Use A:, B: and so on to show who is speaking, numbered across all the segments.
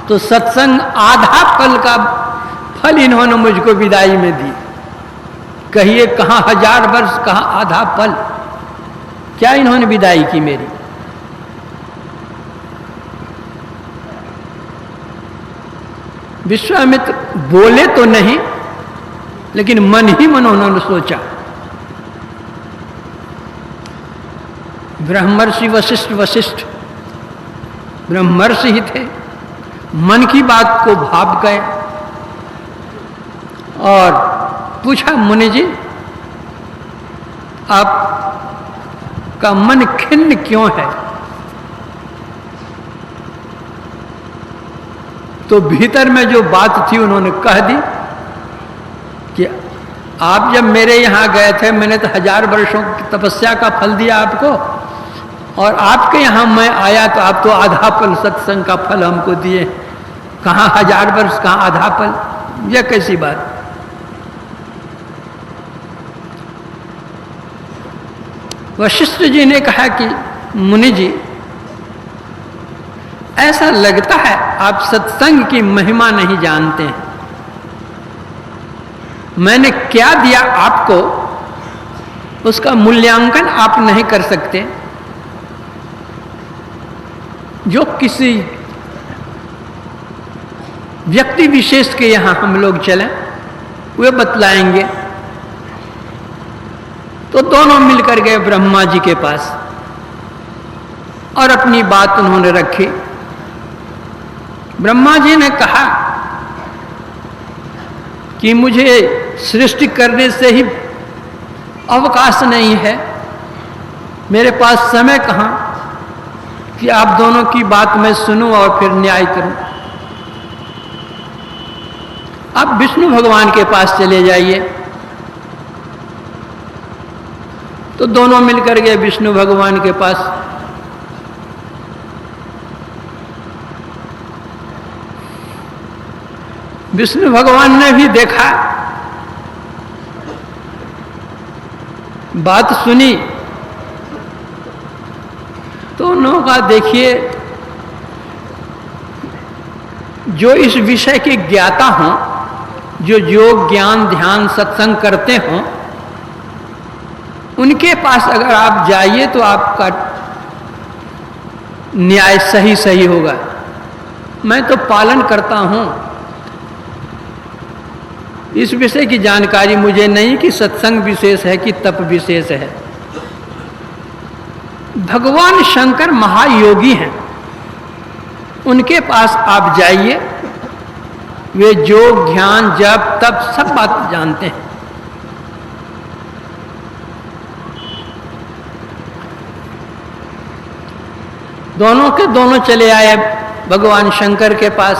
A: तो सत्संग आधा फल का फल इन्होंने मुझको विदाई में दी। कहिए कहाँ 1000 वर्ष, कहाँ आधा पल, क्या इन्होंने विदाई की मेरी। विश्वामित्र बोले तो नहीं, लेकिन मन ही मन उन्होंने सोचा। ब्रह्मर्षि वशिष्ठ ब्रह्मर्षि ही थे, मन की बात को भाप गए और पूछा, मुनि जी आपका मन खिन्न क्यों है? तो भीतर में जो बात थी उन्होंने कह दी कि आप जब मेरे यहाँ गए थे, मैंने तो 1000 वर्षों की तपस्या का फल दिया आपको, और आपके यहाँ मैं आया तो आप तो आधा पल सत्संग का फल हमको दिए। कहाँ 1000 वर्ष, कहाँ आधा पल, यह कैसी बात। वशिष्ठ जी ने कहा कि मुनि जी, ऐसा लगता है आप सत्संग की महिमा नहीं जानते हैं। मैंने क्या दिया आपको, उसका मूल्यांकन आप नहीं कर सकते। जो किसी व्यक्ति विशेष के यहां हम लोग चलें, वे बतलाएंगे। तो दोनों मिलकर गए ब्रह्मा जी के पास और अपनी बात उन्होंने रखी। ब्रह्मा जी ने कहा कि मुझे सृष्टि करने से ही अवकाश नहीं है, मेरे पास समय कहाँ कि आप दोनों की बात मैं सुनूं और फिर न्याय करूं। आप विष्णु भगवान के पास चले जाइए। तो दोनों मिलकर गए विष्णु भगवान के पास। विष्णु भगवान ने भी देखा, बात सुनी, तो उन्होंने कहा, देखिए जो इस विषय के ज्ञाता हों, जो योग ज्ञान ध्यान सत्संग करते हों, उनके पास अगर आप जाइए तो आपका न्याय सही सही होगा। मैं तो पालन करता हूं, इस विषय की जानकारी मुझे नहीं कि सत्संग विशेष है कि तप विशेष है। भगवान शंकर महायोगी हैं, उनके पास आप जाइए, वे योग ध्यान जप तप सब बात जानते हैं। दोनों के दोनों चले आए भगवान शंकर के पास।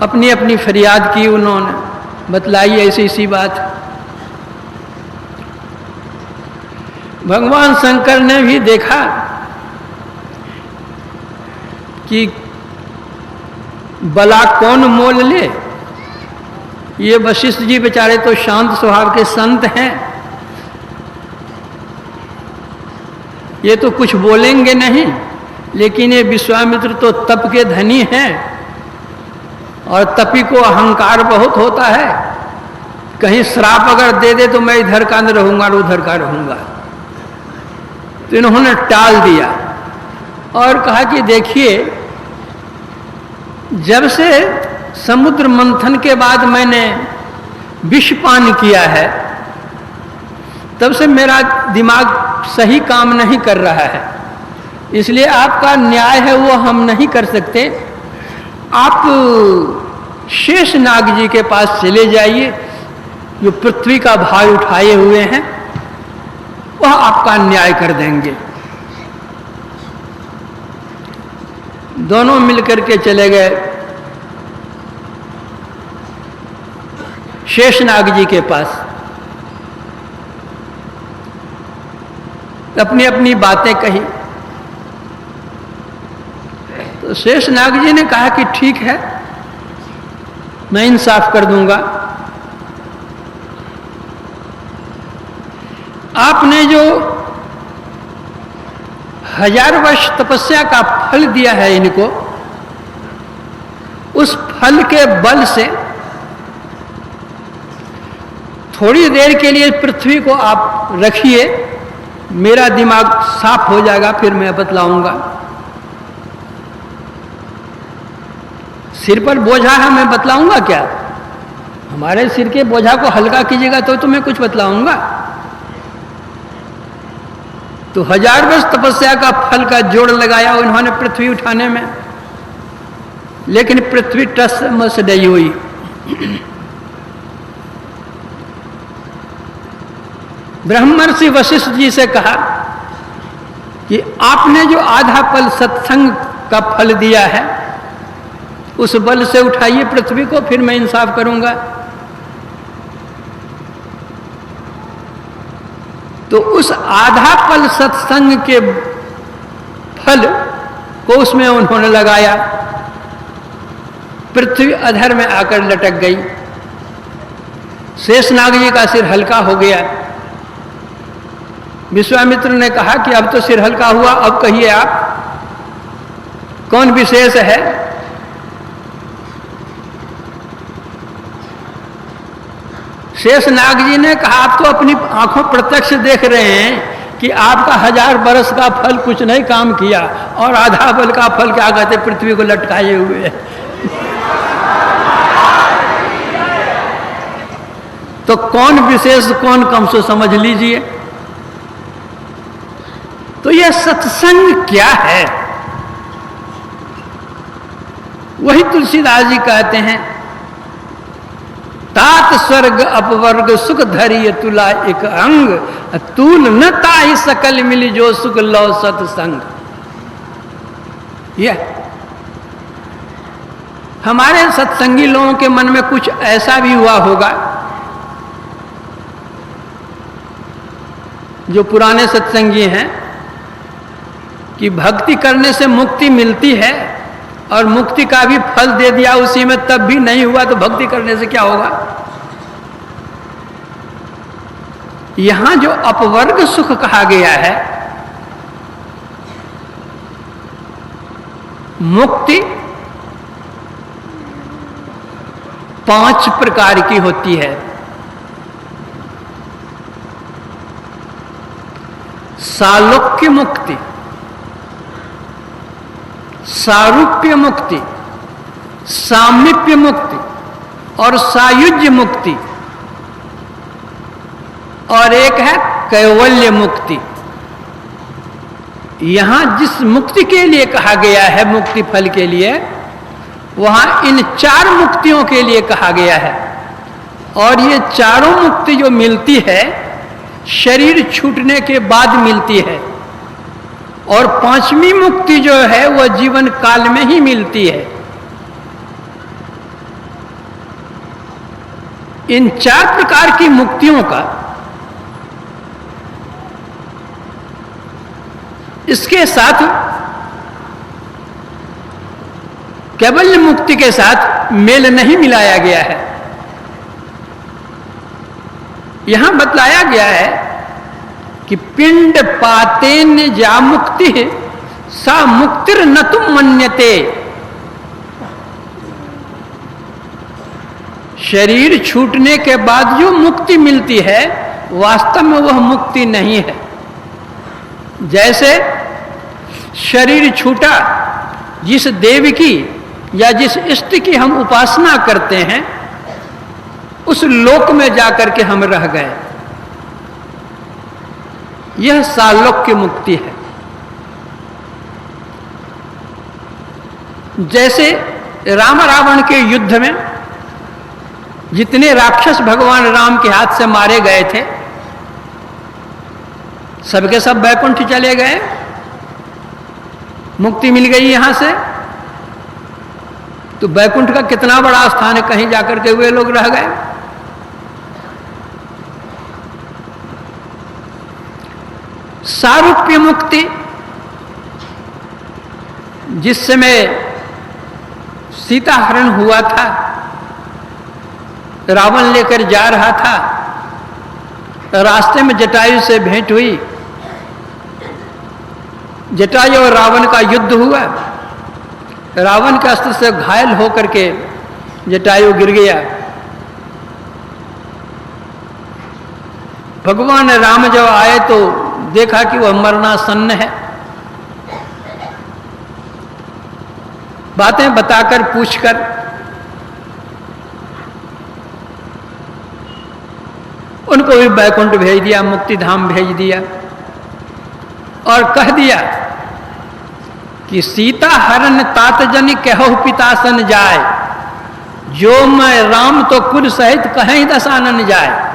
A: अपनी अपनी फरियाद की, उन्होंने बतलाई ऐसी ऐसी बात। भगवान शंकर ने भी देखा कि बला कौन मोल ले, ये वशिष्ठ जी बेचारे तो शांत स्वभाव के संत हैं, ये तो कुछ बोलेंगे नहीं, लेकिन ये विश्वामित्र तो तप के धनी हैं और तपी को अहंकार बहुत होता है। कहीं श्राप अगर दे दे तो मैं इधर का न रहूंगा और उधर का रहूंगा। तो इन्होंने टाल दिया और कहा कि देखिए, जब से समुद्र मंथन के बाद मैंने विषपान किया है, तब से मेरा दिमाग सही काम नहीं कर रहा है, इसलिए आपका न्याय है वो हम नहीं कर सकते। आप शेष नाग जी के पास चले जाइए, जो पृथ्वी का भार उठाए हुए हैं, वह आपका न्याय कर देंगे। दोनों मिलकर के चले गए शेषनाग जी के पास। अपनी अपनी बातें कही तो शेषनाग जी ने कहा कि ठीक है, मैं इंसाफ कर दूंगा। आपने जो 1000 वर्ष तपस्या का फल दिया है इनको, उस फल के बल से थोड़ी देर के लिए पृथ्वी को आप रखिए, मेरा दिमाग साफ हो जाएगा, फिर मैं बतलाऊंगा। सिर पर बोझा है, मैं बतलाऊंगा क्या? हमारे सिर के बोझा को हल्का कीजिएगा तो मैं कुछ बतलाऊंगा। तो 1000 वर्ष तपस्या का फल का जोड़ लगाया उन्होंने पृथ्वी उठाने में, लेकिन पृथ्वी टस मस नहीं हुई। ब्रह्मर्षि वशिष्ठ जी से कहा कि आपने जो आधा पल सत्संग का फल दिया है, उस बल से उठाइए पृथ्वी को, फिर मैं इंसाफ करूंगा। तो उस आधा पल सत्संग के फल को उसमें उन्होंने लगाया, पृथ्वी अधर में आकर लटक गई। शेषनाग जी का सिर हल्का हो गया। विश्वामित्र ने कहा कि अब तो सिर हल्का हुआ, अब कहिए आप कौन विशेष है? शेषनाग जी ने कहा आप तो अपनी आंखों प्रत्यक्ष देख रहे हैं कि आपका 1000 बरस का फल कुछ नहीं काम किया, और आधा बल का फल क्या कहते पृथ्वी को लटकाए हुए। तो कौन विशेष कौन कम, सो समझ लीजिए। तो यह सत्संग क्या है? वही तुलसीदास जी कहते हैं, तात स्वर्ग अपवर्ग सुख धरिय तुला एक अंग, तूल न ताहि सकल मिली जो सुख लो सत्संग। यह हमारे सत्संगी लोगों के मन में कुछ ऐसा भी हुआ होगा, जो पुराने सत्संगी हैं, कि भक्ति करने से मुक्ति मिलती है, और मुक्ति का भी फल दे दिया उसी में, तब भी नहीं हुआ तो भक्ति करने से क्या होगा? यहां जो अपवर्ग सुख कहा गया है, मुक्ति 5 प्रकार की होती है। सालोक्य मुक्ति, सारूप्य मुक्ति, सामीप्य मुक्ति और सायुज्य मुक्ति, और एक है कैवल्य मुक्ति। यहां जिस मुक्ति के लिए कहा गया है, मुक्ति फल के लिए, वहां इन 4 मुक्तियों के लिए कहा गया है। और ये चारों मुक्ति जो मिलती है, शरीर छूटने के बाद मिलती है, और 5वीं मुक्ति जो है वह जीवन काल में ही मिलती है। इन 4 प्रकार की मुक्तियों का इसके साथ, कैवल्य मुक्ति के साथ मेल नहीं मिलाया गया है। यहां बतलाया गया है कि पिंड पातेन जा मुक्ति सा मुक्तिर न तुम मन्यते। शरीर छूटने के बाद जो मुक्ति मिलती है, वास्तव में वह मुक्ति नहीं है। जैसे शरीर छूटा, जिस देव की या जिस इष्ट की हम उपासना करते हैं, उस लोक में जाकर के हम रह गए, यह सालोक्य मुक्ति है। जैसे राम रावण के युद्ध में जितने राक्षस भगवान राम के हाथ से मारे गए थे, सबके सब वैकुंठ चले गए, मुक्ति मिल गई यहां से। तो वैकुंठ का कितना बड़ा स्थान है, कहीं जाकर के वे लोग रह गए। सारूप्य मुक्ति, जिस समय सीता हरण हुआ था, रावण लेकर जा रहा था, रास्ते में जटायु से भेंट हुई, जटायु और रावण का युद्ध हुआ। रावण के अस्त्र से घायल होकर के जटायु गिर गया। भगवान राम जब आए तो देखा कि वह मरणासन्न है। बातें बताकर पूछकर उनको भी बैकुंठ भेज दिया, मुक्ति धाम भेज दिया और कह दिया कि सीता हरण तात जन कहु पिता सन जाए, जो मैं राम तो कुल सहित कहीं दसानन जाए।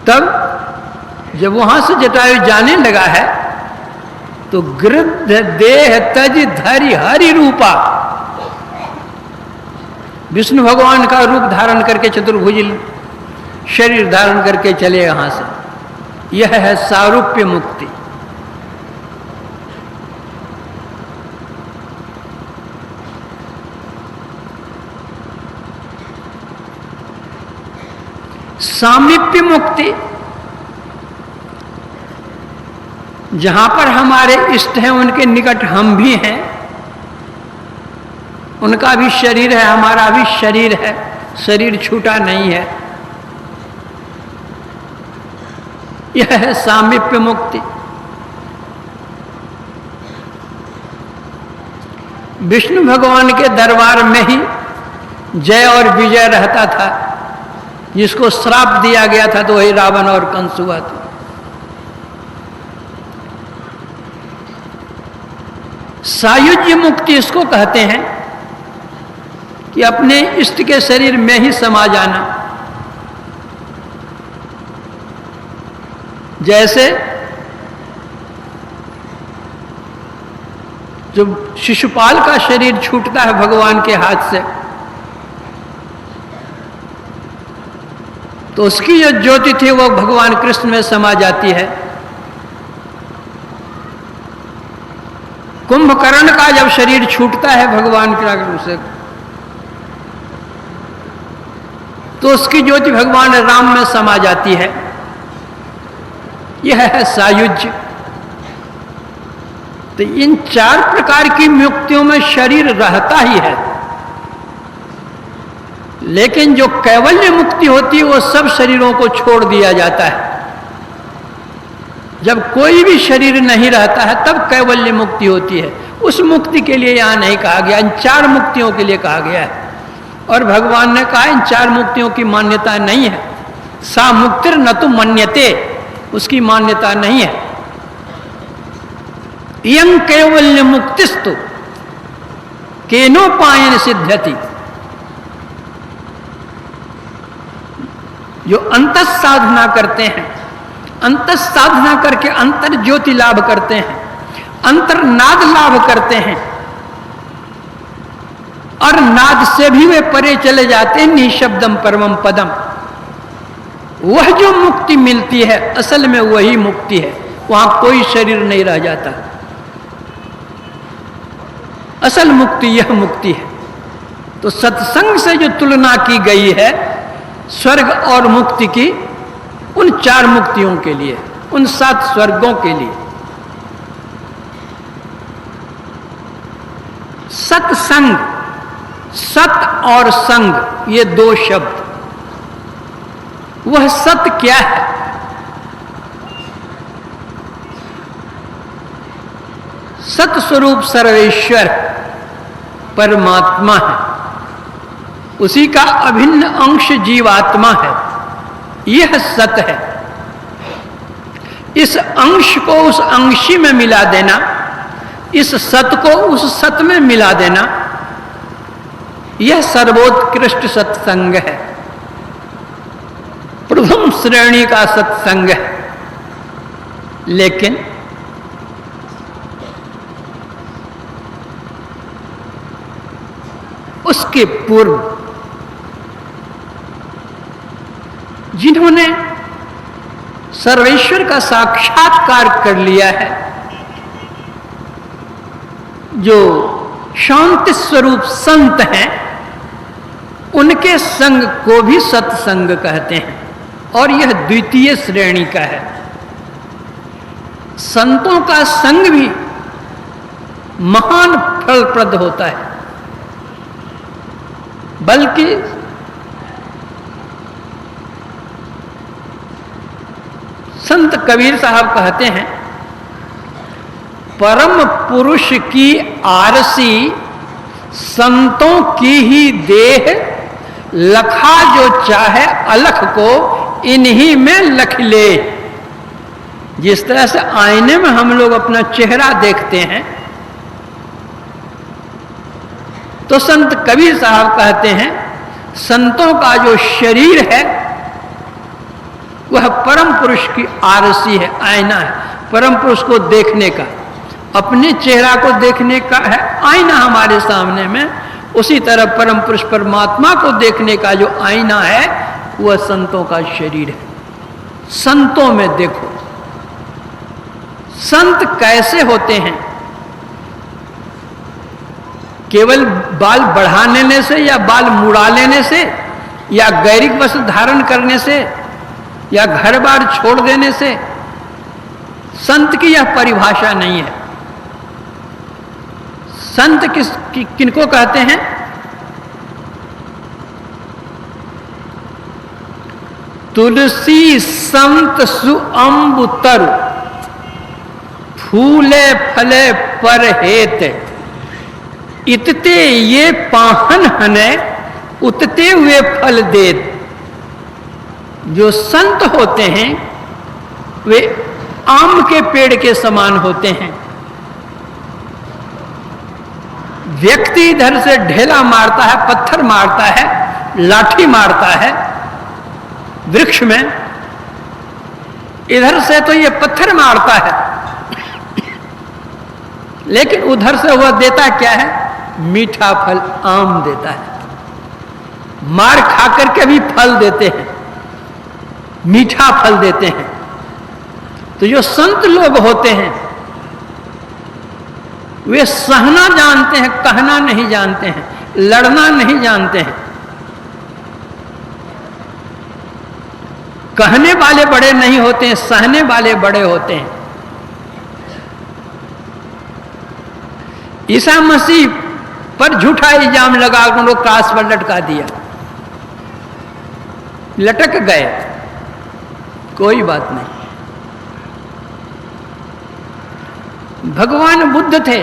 A: तब जब वहां से जटायु जाने लगा है तो गृध्र देह तज धरि हरि रूपा, विष्णु भगवान का रूप धारण करके चतुर्भुज शरीर धारण करके चले यहां से। यह है सारूप्य मुक्ति। सामीप्य मुक्ति, जहां पर हमारे इष्ट हैं उनके निकट हम भी हैं, उनका भी शरीर है, हमारा भी शरीर है, शरीर छूटा नहीं है। यह है सामीप्य मुक्ति। विष्णु भगवान के दरबार में ही जय और विजय रहता था। जिसको श्राप दिया गया था तो वही रावण और कंस हुआ था। सायुज्य मुक्ति इसको कहते हैं कि अपने इष्ट के शरीर में ही समा जाना। जैसे जब शिशुपाल का शरीर छूटता है भगवान के हाथ से तो उसकी जो ज्योति थी वो भगवान कृष्ण में समा जाती है। कुंभकर्ण का जब शरीर छूटता है भगवान के आगे से तो उसकी ज्योति भगवान राम में समा जाती है। यह है सायुज्य। तो इन चार प्रकार की मुक्तियों में शरीर रहता ही है, लेकिन जो कैवल्य मुक्ति होती है वो सब शरीरों को छोड़ दिया जाता है। जब कोई भी शरीर नहीं रहता है तब कैवल्य मुक्ति होती है। उस मुक्ति के लिए यहां नहीं कहा गया, इन चार मुक्तियों के लिए कहा गया है। और भगवान ने कहा इन चार मुक्तियों की मान्यता नहीं है। सा मुक्तिर न तो मन्यते, उसकी मान्यता नहीं है। यं कैवल्य मुक्तिस्तु केनोपायन सिद्ध्यति, जो अंत साधना करते हैं, अंत साधना करके अंतर ज्योति लाभ करते हैं, अंतर नाद लाभ करते हैं और नाद से भी वे परे चले जाते हैं निशब्दम परमम पदम। वह जो मुक्ति मिलती है असल में वही मुक्ति है, वहां कोई शरीर नहीं रह जाता। असल मुक्ति यह मुक्ति है। तो सत्संग से जो तुलना की गई है स्वर्ग और मुक्ति की, उन चार मुक्तियों के लिए, उन 7 स्वर्गों के लिए। सत्संग, सत और संग ये 2 शब्द। वह सत क्या है? सत स्वरूप सर्वेश्वर परमात्मा है, उसी का अभिन्न अंश जीवात्मा है। यह सत है। इस अंश को उस अंशी में मिला देना, इस सत को उस सत में मिला देना, यह सर्वोत्कृष्ट सत्संग है, प्रथम श्रेणी का सत्संग है। लेकिन उसके पूर्व जिन्होंने सर्वेश्वर का साक्षात्कार कर लिया है, जो शांति स्वरूप संत हैं, उनके संग को भी सत्संग कहते हैं, और यह द्वितीय श्रेणी का है। संतों का संग भी महान फलप्रद होता है। बल्कि संत कबीर साहब कहते हैं, परम पुरुष की आरसी संतों की ही देह, लखा जो चाहे अलख को इन्हीं में लख ले। जिस तरह से आईने में हम लोग अपना चेहरा देखते हैं, तो संत कबीर साहब कहते हैं संतों का जो शरीर है वह परम पुरुष की आरसी है, आईना है। परम पुरुष को देखने का, अपने चेहरा को देखने का है आईना हमारे सामने में, उसी तरह परम पुरुष परमात्मा को देखने का जो आईना है वह संतों का शरीर है। संतों में देखो, संत कैसे होते हैं? केवल बाल बढ़ा लेने से, या बाल मुड़ा लेने से, या गैरिक वस्त्र धारण करने से, या घर बार छोड़ देने से संत की यह परिभाषा नहीं है। संत किनको कहते हैं? तुलसी संत सुअंबु तरु, फूले फले पर हेत, इतते ये पाहन हने, उतते हुए फल देत। जो संत होते हैं वे आम के पेड़ के समान होते हैं। व्यक्ति इधर से ढेला मारता है, पत्थर मारता है, लाठी मारता है वृक्ष में, इधर से तो ये पत्थर मारता है, लेकिन उधर से वह देता क्या है? मीठा फल, आम देता है। मार खाकर के भी फल देते हैं, मीठा फल देते हैं। तो जो संत लोग होते हैं वे सहना जानते हैं, कहना नहीं जानते हैं, लड़ना नहीं जानते हैं। कहने वाले बड़े नहीं होते हैं, सहने वाले बड़े होते हैं। ईसा मसीह पर झूठा इल्जाम लगा उनको क्रास पर लटका दिया, लटक गए, कोई बात नहीं। भगवान बुद्ध थे,